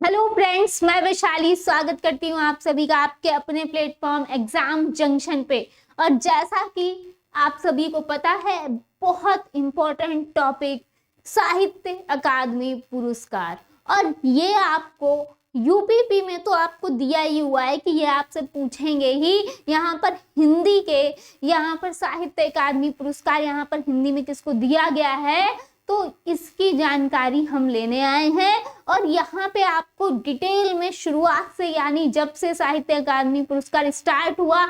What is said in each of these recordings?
Hello friends, मैं वैशाली स्वागत करती हूँ आप सभी का आपके अपने प्लेटफॉर्म एग्जाम जंक्शन पे। और जैसा कि आप सभी को पता है, बहुत इम्पोर्टेंट टॉपिक साहित्य अकादमी पुरस्कार। और ये आपको यूपीपी में तो आपको दिया ही हुआ है कि ये आपसे पूछेंगे ही। यहाँ पर हिंदी के, यहाँ पर साहित्य अकादमी पुरस्कार यहाँ पर हिंदी में किसको दिया गया है, तो इसकी जानकारी हम लेने आए हैं। और यहाँ पे आपको डिटेल में शुरुआत से, यानी जब से साहित्य अकादमी पुरस्कार स्टार्ट हुआ,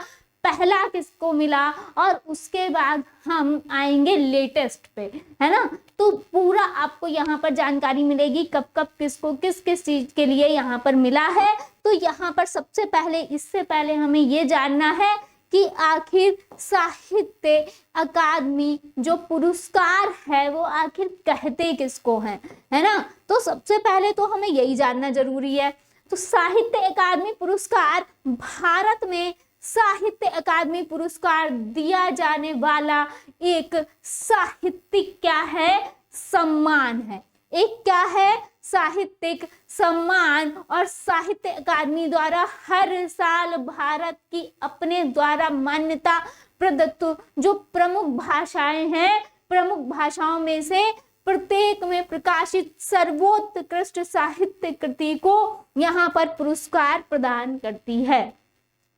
पहला किसको मिला, और उसके बाद हम आएंगे लेटेस्ट पे, है ना। तो पूरा आपको यहाँ पर जानकारी मिलेगी कब कब किसको किस किस चीज के लिए यहाँ पर मिला है। तो यहाँ पर सबसे पहले, इससे पहले हमें ये जानना है कि आखिर साहित्य अकादमी जो पुरस्कार है वो आखिर कहते किसको हैं, है ना। तो सबसे पहले तो हमें यही जानना जरूरी है। तो साहित्य अकादमी पुरस्कार भारत में साहित्य अकादमी पुरस्कार दिया जाने वाला एक साहित्यिक क्या है, सम्मान है। एक क्या है, साहित्यिक सम्मान। और साहित्य अकादमी द्वारा हर साल भारत की अपने द्वारा मान्यता प्रदत्त जो प्रमुख भाषाएं हैं, प्रमुख भाषाओं में से प्रत्येक में प्रकाशित सर्वोत्कृष्ट साहित्य कृति को यहाँ पर पुरस्कार प्रदान करती है।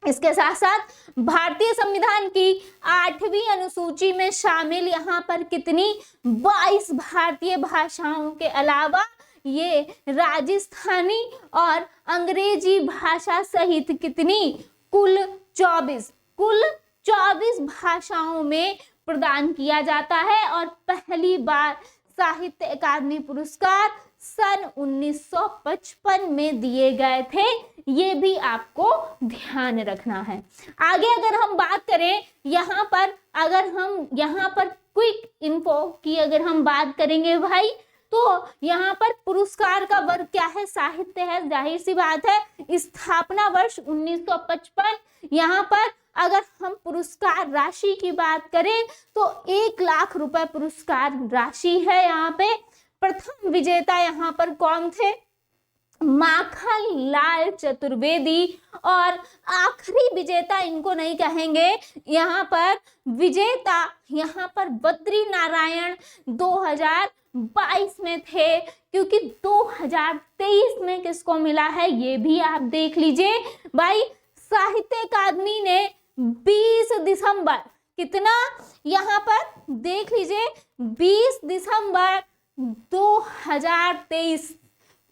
इसके साथ साथ भारतीय संविधान की 8वीं अनुसूची में शामिल यहाँ पर कितनी 22 भारतीय भाषाओं के अलावा ये राजस्थानी और अंग्रेजी भाषा सहित कितनी, कुल 24 भाषाओं में प्रदान किया जाता है। और पहली बार साहित्य अकादमी पुरस्कार सन 1955 में दिए गए थे। ये भी आपको ध्यान रखना है। आगे अगर हम बात करें यहाँ पर, अगर हम यहाँ पर क्विक इन्फो की अगर हम बात करेंगे भाई, तो यहाँ पर पुरस्कार का वर्ग क्या है, साहित्य है, जाहिर सी बात है। स्थापना वर्ष 1955। यहाँ पर अगर हम पुरस्कार राशि की बात करें तो 1 लाख रुपए पुरस्कार राशि है। यहाँ पे प्रथम विजेता यहाँ पर कौन थे, माखन लाल चतुर्वेदी। और आखिरी विजेता इनको नहीं कहेंगे, यहाँ पर विजेता यहाँ पर बद्री नारायण 2022 में थे, क्योंकि 2023 में किसको मिला है ये भी आप देख लीजिए भाई। साहित्य अकादमी ने 20 दिसंबर, कितना यहाँ पर देख लीजिए, 20 दिसंबर 2023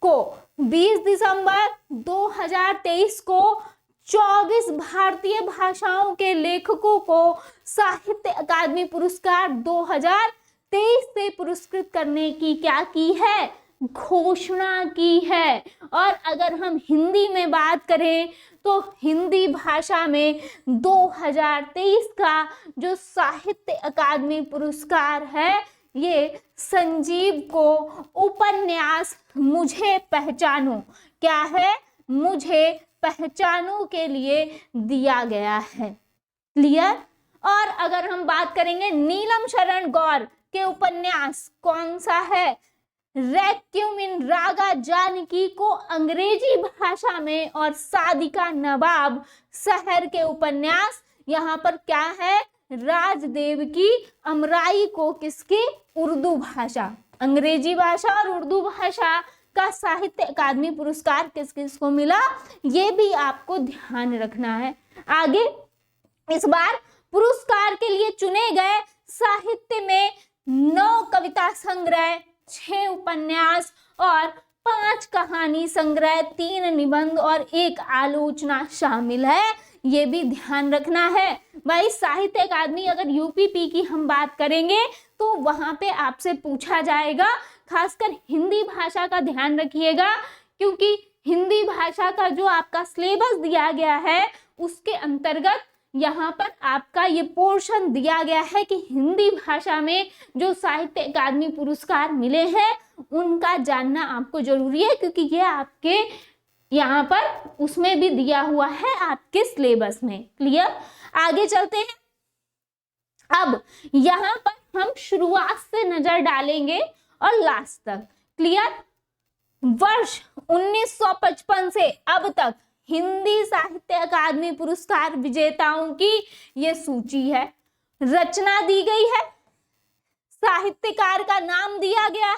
को, 20 दिसंबर 2023 को 24 भारतीय भाषाओं के लेखकों को साहित्य अकादमी पुरस्कार 2023 से पुरस्कृत करने की क्या की है, घोषणा की है। और अगर हम हिंदी में बात करें तो हिंदी भाषा में 2023 का जो साहित्य अकादमी पुरस्कार है, ये संजीव को उपन्यास मुझे पहचानो, क्या है, मुझे पहचानो के लिए दिया गया है। क्लियर। और अगर हम बात करेंगे नीलम शरण गौर के उपन्यास कौन सा है, रेक्विएम इन रागा जानकी को अंग्रेजी भाषा में, और सादिका नवाब शहर के उपन्यास यहाँ पर क्या है, राजदेव की अमराई को किसकी, उर्दू भाषा, अंग्रेजी भाषा और उर्दू भाषा का साहित्य अकादमी पुरस्कार किस किस को मिला, ये भी आपको ध्यान रखना है। आगे इस बार पुरस्कार के लिए चुने गए साहित्य में 9 कविता संग्रह, 6 उपन्यास और 5 कहानी संग्रह, 3 निबंध और 1 आलोचना शामिल है। ये भी ध्यान रखना है भाई। साहित्य अकादमी अगर यूपीपी की हम बात करेंगे तो वहां पे आपसे पूछा जाएगा, खासकर हिंदी भाषा का ध्यान रखिएगा, क्योंकि हिंदी भाषा का जो आपका सिलेबस दिया गया है उसके अंतर्गत यहाँ पर आपका ये पोर्शन दिया गया है कि हिंदी भाषा में जो साहित्य अकादमी पुरस्कार मिले हैं उनका जानना आपको जरूरी है, क्योंकि ये आपके यहाँ पर उसमें भी दिया हुआ है आपके सिलेबस में। क्लियर। आगे चलते हैं। अब यहाँ पर हम शुरुआत से नजर डालेंगे और लास्ट तक। क्लियर। वर्ष 1955 से अब तक हिंदी साहित्य अकादमी पुरस्कार विजेताओं की ये सूची है। रचना दी गई है, साहित्यकार का नाम दिया गया है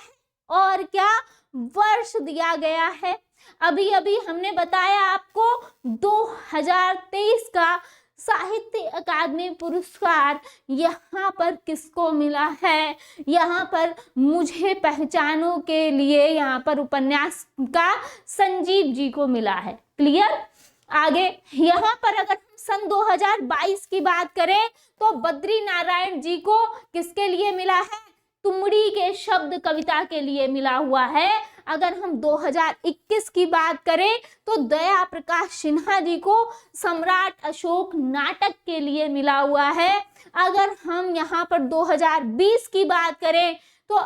और क्या वर्ष दिया गया है। अभी अभी हमने बताया आपको 2023 का साहित्य अकादमी पुरस्कार यहाँ पर किसको मिला है। यहाँ पर मुझे पहचानो के लिए यहाँ पर उपन्यास का संजीव जी को मिला है। क्लियर। आगे यहाँ पर अगर हम सन 2022 की बात करें तो बद्री नारायण जी को किसके लिए मिला है, तुमड़ी के शब्द कविता के लिए मिला हुआ है। अगर हम 2021 की बात करें तो दया प्रकाश सिन्हा जी को सम्राट अशोक नाटक के लिए मिला हुआ है। अगर हम यहाँ पर 2020 की बात करें तो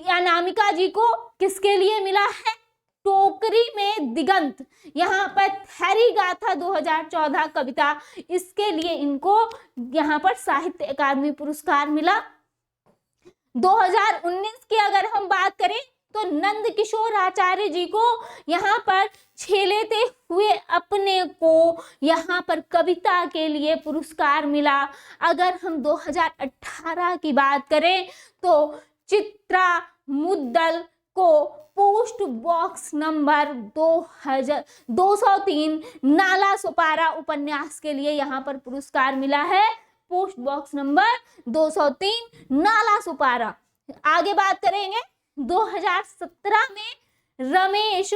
अनामिका जी को किसके लिए मिला है, टोकरी में दिगंत, यहाँ पर हैरी गाथा 2014 कविता, इसके लिए इनको यहाँ पर साहित्य अकादमी पुरस्कार मिला। 2019 की अगर हम बात करें तो नंद किशोर आचार्य जी को यहाँ पर छेलेते हुए अपने को यहाँ पर कविता के लिए पुरस्कार मिला। अगर हम 2018 की बात करें तो चित्रा मुद्दल को पोस्ट बॉक्स नंबर 203 नाला सुपारा उपन्यास के लिए यहाँ पर पुरस्कार मिला है। पोस्ट बॉक्स नंबर 203 नाला सुपारा। आगे बात करेंगे 2017 में रमेश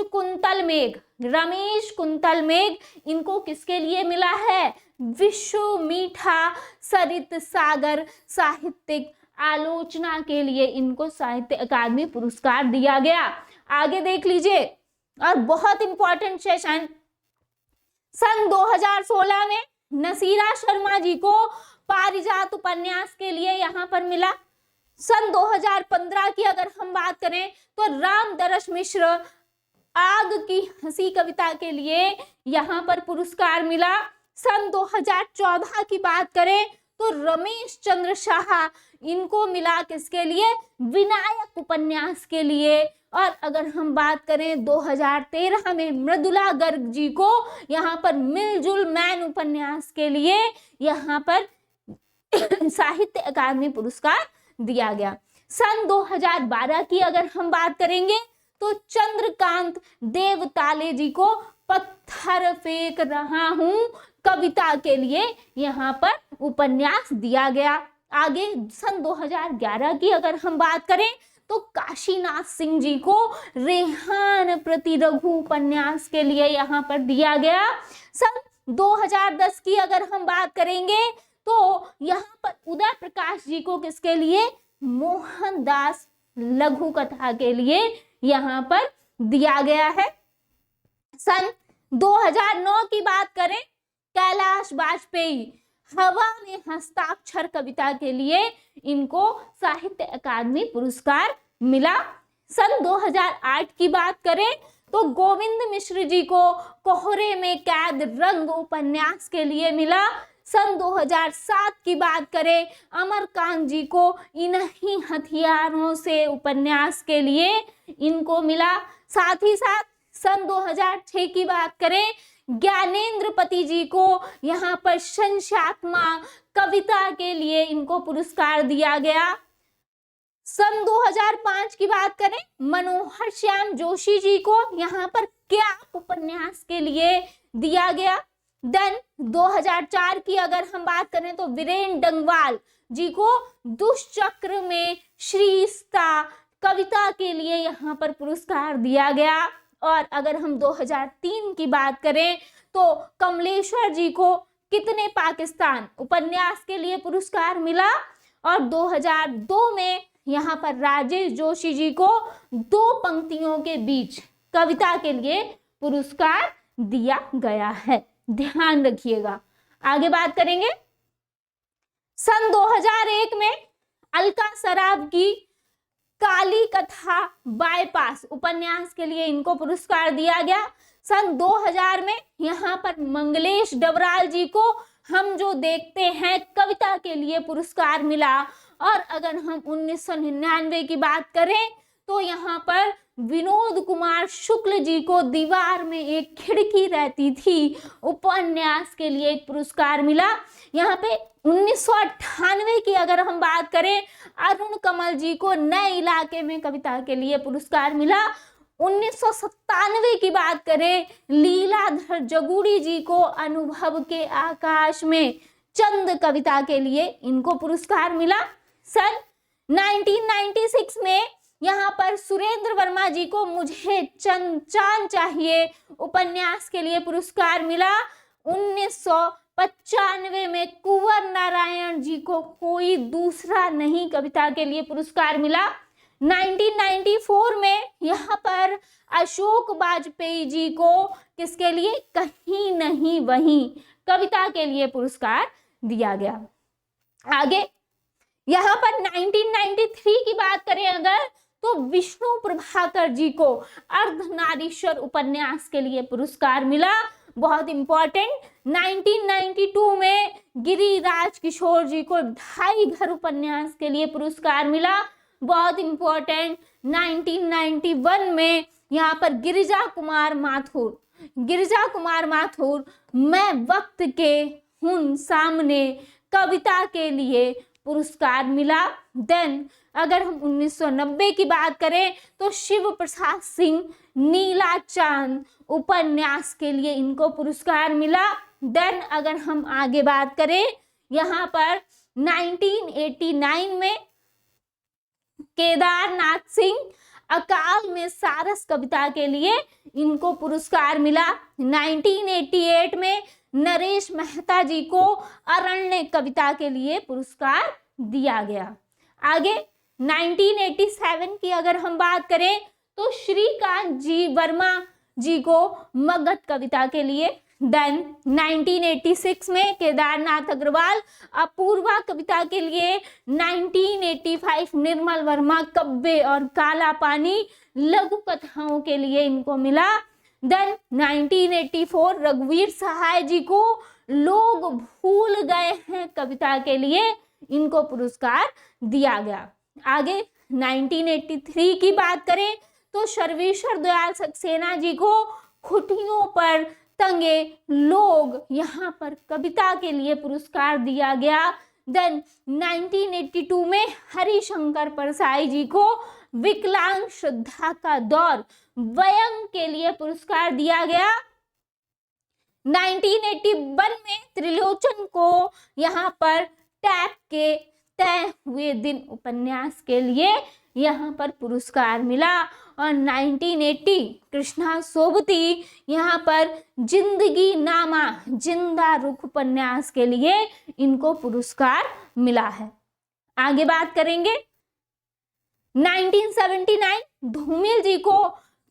कुंतल मेघ इनको किसके लिए मिला है, विश्व मीठा सरित सागर साहित्यिक आलोचना के लिए इनको साहित्य अकादमी पुरस्कार दिया गया। आगे देख लीजिए, और बहुत इंपॉर्टेंट सेशन, सन 2016 में नसीरा शर्मा जी को पारिजात उपन्यास के लिए यहाँ पर मिला। सन 2015 की अगर हम बात करें तो राम दरस मिश्र आग की हंसी कविता के लिए यहाँ पर पुरस्कार मिला। सन 2014 की बात करें तो रमेश चंद्र शाह इनको मिला किसके लिए, विनायक उपन्यास के लिए। और अगर हम बात करें 2013 में मृदुला गर्ग जी को यहाँ पर मिलजुल मैन उपन्यास के लिए यहाँ पर साहित्य अकादमी पुरस्कार दिया गया। सन 2012 की अगर हम बात करेंगे तो चंद्रकांत देवताले जी को पत्थर फेंक रहा हूं कविता के लिए यहाँ पर उपन्यास दिया गया। आगे सन 2011 की अगर हम बात करें तो काशीनाथ सिंह जी को रेहान प्रति रघु उपन्यास के लिए यहाँ पर दिया गया। सन 2010 की अगर हम बात करेंगे तो यहाँ पर उदय प्रकाश जी को किसके लिए, मोहनदास लघु कथा के लिए यहाँ पर दिया गया है। सन 2009 की बात करें, कैलाश वाजपेयी हवा में हस्ताक्षर कविता के लिए इनको साहित्य अकादमी पुरस्कार मिला। सन 2008 की बात करें तो गोविंद मिश्र जी को कोहरे में कैद रंग उपन्यास के लिए मिला। सन 2007 की बात करें, अमरकांत जी को इन्हीं हथियारों से उपन्यास के लिए इनको मिला। साथ ही साथ सन 2006 की बात करें, ज्ञानेंद्रपति जी को यहाँ पर संध्यात्मा कविता के लिए इनको पुरस्कार दिया गया। सन 2005 की बात करें, मनोहर श्याम जोशी जी को यहाँ पर क्या उपन्यास के लिए दिया गया। देन 2004 की अगर हम बात करें तो वीरेन डंगवाल जी को दुष्चक्र में श्रीस्ता कविता के लिए यहाँ पर पुरस्कार दिया गया। और अगर हम 2003 की बात करें तो कमलेश्वर जी को कितने पाकिस्तान उपन्यास के लिए पुरस्कार मिला। और 2002 में यहाँ पर राजेश जोशी जी को दो पंक्तियों के बीच कविता के लिए पुरस्कार दिया गया है, ध्यान रखिएगा। आगे बात करेंगे, सन 2001 में अलका सराफ की काली कथा बाईपास उपन्यास के लिए इनको पुरस्कार दिया गया। सन 2000 में यहाँ पर मंगलेश डबराल जी को हम जो देखते हैं कविता के लिए पुरस्कार मिला। और अगर हम 1999 की बात करें तो यहाँ पर विनोद कुमार शुक्ल जी को दीवार में एक खिड़की रहती थी उपन्यास के लिए एक पुरस्कार मिला। यहाँ पे 1998 की अगर हम बात करें, अरुण कमल जी को नए इलाके में कविता के लिए पुरस्कार मिला। 1997 की बात करें, लीलाधर जगूड़ी जी को अनुभव के आकाश में चंद कविता के लिए इनको पुरस्कार मिला। सन 1996 में यहाँ पर सुरेंद्र वर्मा जी को मुझे चांद चाहिए उपन्यास के लिए पुरस्कार मिला। 1995 में कुंवर नारायण जी को कोई दूसरा नहीं कविता के लिए पुरस्कार मिला। 1994 में यहाँ पर अशोक वाजपेयी जी को किसके लिए, कहीं नहीं वहीं कविता के लिए पुरस्कार दिया गया। आगे यहाँ पर 1993 की बात करें अगर, तो विष्णु प्रभाकर जी को अर्धनारीश्वर उपन्यास के लिए पुरस्कार मिला, बहुत इंपॉर्टेंट। 1992 में गिरिराज किशोर जी को ढाई घर उपन्यास के लिए पुरस्कार मिला, बहुत इंपॉर्टेंट। 1991 में यहाँ पर गिरिजा कुमार माथुर मैं वक्त के हूं सामने कविता के लिए पुरस्कार मिला। देन अगर हम 1990 की बात करें, तो शिव प्रसाद सिंह नीला चांद उपन्यास के लिए इनको पुरस्कार मिला। देन अगर हम आगे बात करें, यहाँ पर 1989 में केदारनाथ सिंह अकाल में सारस कविता के लिए इनको पुरस्कार मिला। 1988 में नरेश मेहता जी को अरण्य कविता के लिए पुरस्कार दिया गया। आगे 1987 की अगर हम बात करें, तो श्रीकांत जी वर्मा जी को मगध कविता के लिए। देन 1986 में केदारनाथ अग्रवाल अपूर्वा कविता के लिए। 1985 निर्मल वर्मा कब्बे और काला पानी लघु कथाओं के लिए इनको मिला। देन 1984 रघुवीर सहाय जी को लोग भूल गए हैं कविता के लिए इनको पुरस्कार दिया गया। आगे 1983 की बात करें, तो सर्वेश्वर दयाल सक्सेना जी को खुटियों पर तंगे लोग यहाँ पर कविता के लिए पुरस्कार दिया गया। देन 1982 में हरिशंकर परसाई जी को विकलांग श्रद्धा का दौर व्यंग के लिए पुरस्कार दिया गया। 1981 में त्रिलोचन को यहाँ पर टैप के तय हुए दिन उपन्यास के लिए यहाँ पर पुरस्कार मिला। और 1980 कृष्णा सोबती यहाँ पर जिंदगी नामा जिंदा रुख उपन्यास के लिए इनको पुरस्कार मिला है। आगे बात करेंगे 1979 धूमिल जी को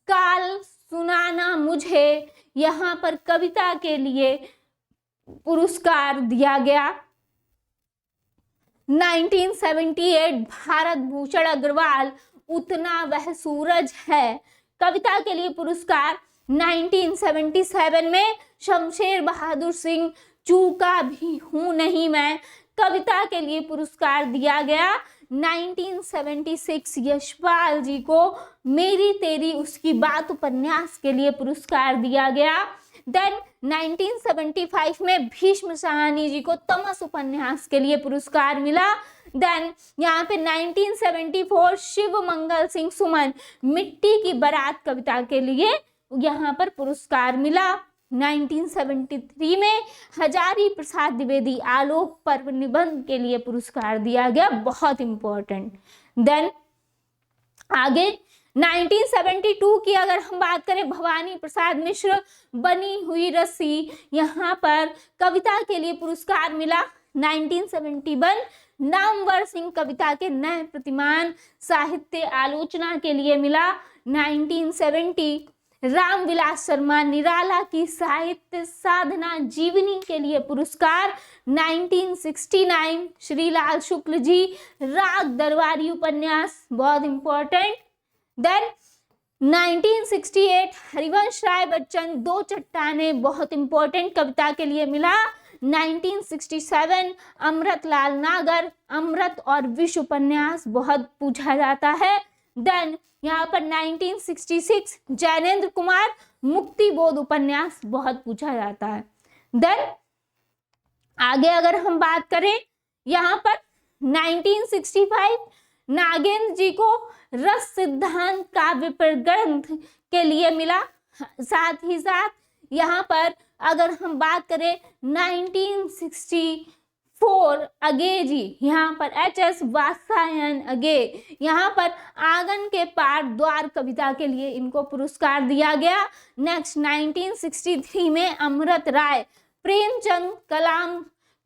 काल सुनाना मुझे यहाँ पर कविता के लिए पुरस्कार दिया गया। 1978 भारत भूषण अग्रवाल उतना वह सूरज है कविता के लिए पुरस्कार। 1977 में शमशेर बहादुर सिंह चूका भी हूं नहीं मैं कविता के लिए पुरस्कार दिया गया। 1976 यशपाल जी को मेरी तेरी उसकी बात उपन्यास के लिए पुरस्कार दिया गया। देन 1975 में भीष्म साहनी जी को तमस उपन्यास के लिए पुरस्कार मिला। देन यहाँ पे 1974 शिव मंगल सिंह सुमन मिट्टी की बारात कविता के लिए यहाँ पर पुरस्कार मिला। 1973 में हजारी प्रसाद द्विवेदी आलोक पर्व निबंध के लिए पुरस्कार दिया गया, बहुत इंपॉर्टेंट। देन आगे 1972 की अगर हम बात करें, भवानी प्रसाद मिश्र बनी हुई रस्सी यहाँ पर कविता के लिए पुरस्कार मिला। 1971 नामवर सिंह कविता के नए प्रतिमान साहित्य आलोचना के लिए मिला। 1970 रामविलास शर्मा निराला की साहित्य साधना जीवनी के लिए पुरस्कार। 1969 श्रीलाल शुक्ल जी राग दरबारी उपन्यास, बहुत इंपॉर्टेंट। देन 1968 हरिवंश राय बच्चन दो चट्टानें, बहुत इंपॉर्टेंट कविता के लिए मिला। 1967 अमृतलाल नागर अमृत और विष उपन्यास बहुत पूछा जाता है। देन यहाँ पर 1966 जैनेन्द्र कुमार मुक्ति बोध उपन्यास बहुत पूछा जाता है। देन आगे अगर हम बात करें यहाँ पर 1965 नागेंद्र जी को रस सिद्धांत काव्य प्रग्रंथ के लिए मिला। साथ ही साथ यहाँ पर अगर हम बात करें 1964 अगे जी, यहाँ पर HS वात्स्यायन अगे, यहाँ पर आंगन के पार द्वार कविता के लिए इनको पुरस्कार दिया गया। नेक्स्ट 1963 में अमृत राय प्रेमचंद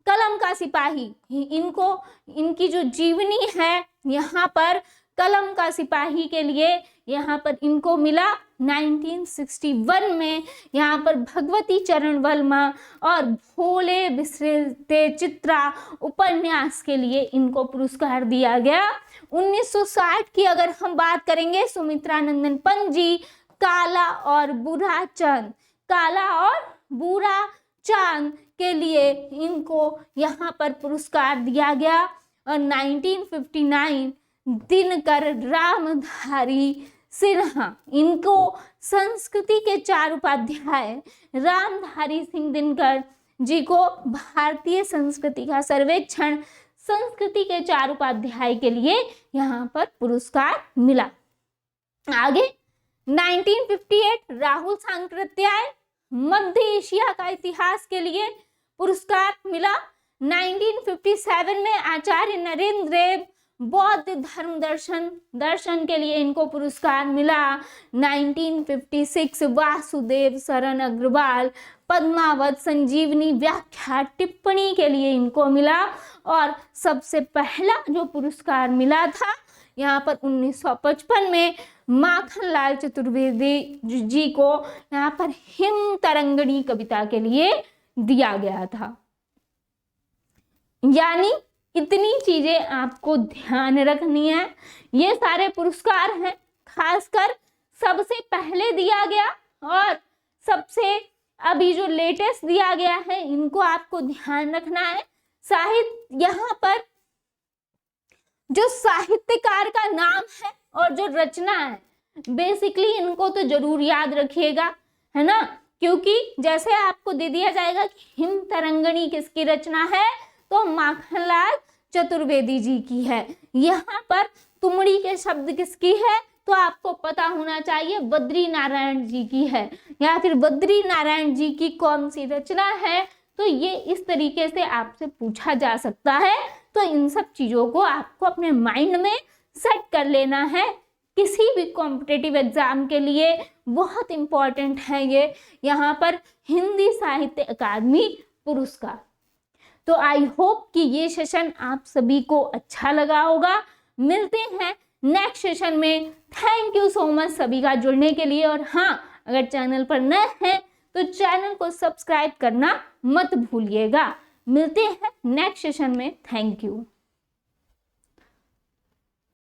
कलम का सिपाही, इनको इनकी जो जीवनी है यहाँ पर कलम का सिपाही के लिए यहाँ पर इनको मिला। 1961 में यहाँ पर भगवती चरण वर्मा और भोले बिसरे चित्रा उपन्यास के लिए इनको पुरस्कार दिया गया। 1960 की अगर हम बात करेंगे सुमित्रा नंदन पंत जी काला और बुरा चांद के लिए इनको यहाँ पर पुरस्कार दिया गया। और 1959 दिनकर रामधारी सिन्हा, इनको संस्कृति के 4 उपाध्याय रामधारी सिंह दिनकर जी को भारतीय संस्कृति का सर्वेक्षण संस्कृति के 4 उपाध्याय के लिए यहाँ पर पुरस्कार मिला। आगे 1958 राहुल सांकृत्याय मध्य एशिया का इतिहास के लिए पुरस्कार मिला। 1957 में आचार्य नरेंद्र देव बौद्ध धर्म दर्शन के लिए इनको पुरस्कार मिला। 1956 वासुदेव शरण अग्रवाल पद्मावत संजीवनी व्याख्या टिप्पणी के लिए इनको मिला। और सबसे पहला जो पुरस्कार मिला था यहाँ पर 1955 में माखनलाल चतुर्वेदी जी को यहाँ पर हिम तरंगिणी कविता के लिए दिया गया था। यानी इतनी चीजें आपको ध्यान रखनी है। ये सारे पुरस्कार हैं, खासकर सबसे पहले दिया गया और सबसे अभी जो लेटेस्ट दिया गया है, इनको आपको ध्यान रखना है। साहित्य यहाँ पर जो साहित्यकार का नाम है और जो रचना है, बेसिकली इनको तो जरूर याद रखिएगा, है ना, क्योंकि जैसे आपको दे दिया जाएगा कि हिम तरंगिणी किसकी रचना है, तो माखनलाल चतुर्वेदी जी की है। यहाँ पर तुमड़ी के शब्द किसकी है, तो आपको पता होना चाहिए बद्री नारायण जी की है, या फिर बद्री नारायण जी की कौन सी रचना है। तो ये इस तरीके से आपसे पूछा जा सकता है। तो इन सब चीजों को आपको अपने माइंड में सेट कर लेना है। किसी भी कॉम्पिटिटिव एग्जाम के लिए बहुत इंपॉर्टेंट है ये यहाँ पर हिंदी साहित्य अकादमी पुरस्कार। तो आई होप कि ये सेशन आप सभी को अच्छा लगा होगा। मिलते हैं नेक्स्ट सेशन में। थैंक यू सो मच सभी का जुड़ने के लिए। और हाँ, अगर चैनल पर नए हैं तो चैनल को सब्सक्राइब करना मत भूलिएगा। मिलते हैं नेक्स्ट सेशन में। Thank you.